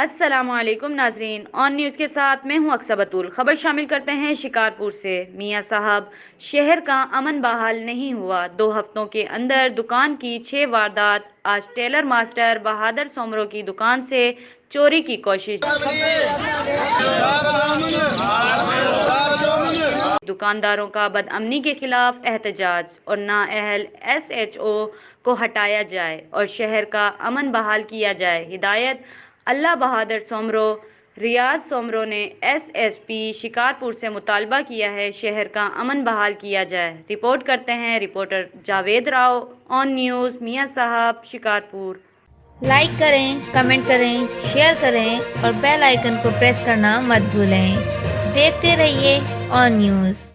السلام علیکم ناظرین، آن نیوز کے ساتھ میں ہوں اکثر بطول۔ خبر شامل کرتے ہیں شکارپور سے۔ میاں صاحب، شہر کا امن بحال نہیں ہوا، 2 ہفتوں کے اندر دکان کی 6 واردات۔ آج ٹیلر ماسٹر بہادر سومرو کی دکان سے چوری کی کوشش۔ دکانداروں کا بدامنی کے خلاف احتجاج اور نااہل ایس ایچ او کو ہٹایا جائے اور شہر کا امن بحال کیا جائے۔ ہدایت اللہ بہادر سومرو۔ ریاض سومرو نے ایس ایس پی شکارپور سے مطالبہ کیا ہے شہر کا امن بحال کیا جائے۔ رپورٹ کرتے ہیں رپورٹر جاوید راؤ، آن نیوز، میاں صاحب، شکارپور۔ لائک کریں، کمنٹ کریں، شیئر کریں اور بیل آئیکن کو پریس کرنا مت بھولیں۔ دیکھتے رہیے آن نیوز۔